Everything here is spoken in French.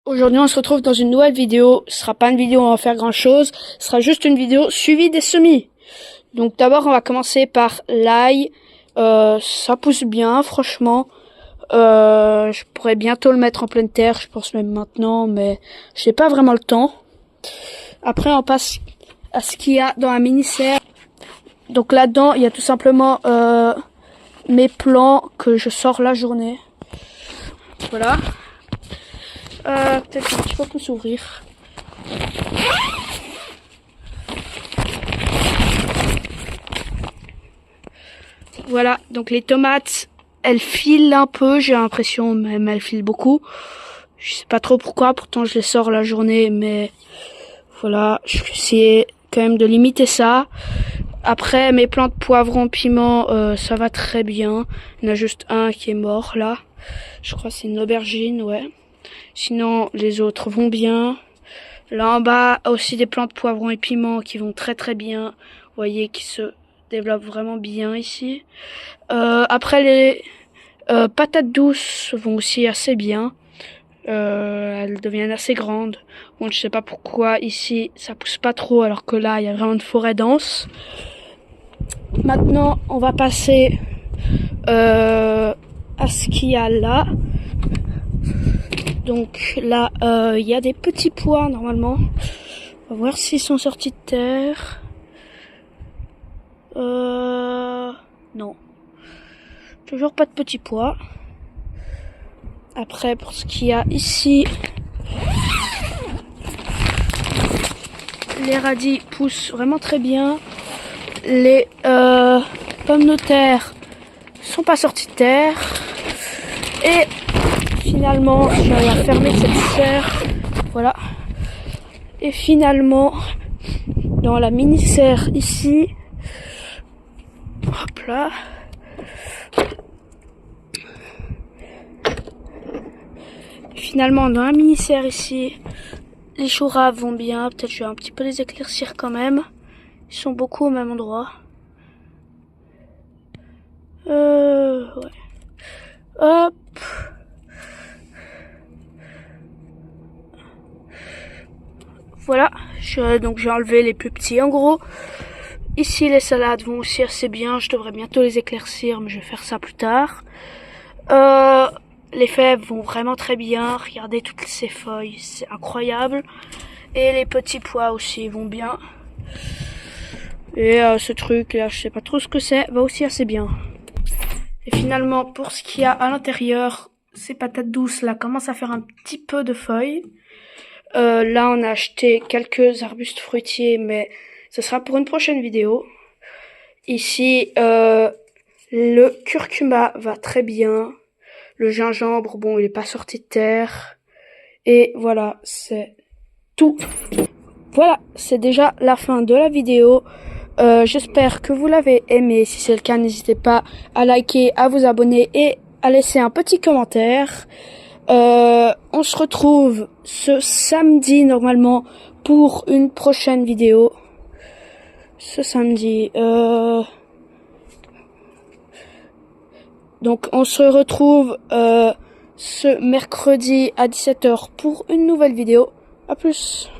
Aujourd'hui, on se retrouve dans une nouvelle vidéo. Ce sera pas une vidéo où on va faire grand chose. Ce sera juste une vidéo suivie des semis. Donc d'abord, on va commencer par l'ail. Ça pousse bien, franchement. Je pourrais bientôt le mettre en pleine terre, je pense même maintenant, mais j'ai pas vraiment le temps. Après, on passe à ce qu'il y a dans la mini-serre. Donc là-dedans, il y a tout simplement mes plants que je sors la journée. Voilà. Peut-être un petit peu plus s'ouvrir. Voilà, donc les tomates, elles filent un peu, j'ai l'impression, même elles filent beaucoup. Je sais pas trop pourquoi, pourtant je les sors la journée, mais voilà, je vais essayer quand même de limiter ça. Après, mes plants de poivrons, piment, ça va très bien. Il y en a juste un qui est mort là. Je crois que c'est une aubergine, ouais. Sinon, les autres vont bien. Là en bas, aussi des plants de poivrons et piments qui vont très très bien. Vous voyez, qui se développent vraiment bien ici. Après, les patates douces vont aussi assez bien. Elles deviennent assez grandes. Bon, je sais pas pourquoi ici ça pousse pas trop alors que là il y a vraiment une forêt dense. Maintenant, on va passer à ce qu'il y a là. Donc là, il y a des petits pois normalement. On va voir s'ils sont sortis de terre. Non. Toujours pas de petits pois. Après, pour ce qu'il y a ici, les radis poussent vraiment très bien. Les pommes de terre sont pas sorties de terre. Et finalement, je vais fermer cette serre. Voilà. Et finalement, dans la mini serre ici, hop là. Finalement, dans la mini serre ici, les choux raves vont bien. Peut-être je vais un petit peu les éclaircir quand même. Ils sont beaucoup au même endroit. Ouais. Hop. Voilà. Donc j'ai enlevé les plus petits en gros. Ici, les salades vont aussi assez bien. Je devrais bientôt les éclaircir, mais je vais faire ça plus tard. Les fèves vont vraiment très bien. Regardez toutes ces feuilles, c'est incroyable. Et les petits pois aussi vont bien. Et ce truc là, je sais pas trop ce que c'est, va aussi assez bien. Et finalement, pour ce qu'il y a à l'intérieur, ces patates douces là commencent à faire un petit peu de feuilles. Là, on a acheté quelques arbustes fruitiers, mais ce sera pour une prochaine vidéo. Ici, le curcuma va très bien. Le gingembre, bon, il est pas sorti de terre. Et voilà, c'est tout. Voilà, c'est déjà la fin de la vidéo. J'espère que vous l'avez aimé. Si c'est le cas, n'hésitez pas à liker, à vous abonner et à laisser un petit commentaire. On se retrouve ce samedi normalement pour une prochaine vidéo. Ce samedi. Donc on se retrouve ce mercredi à 17h pour une nouvelle vidéo. À plus.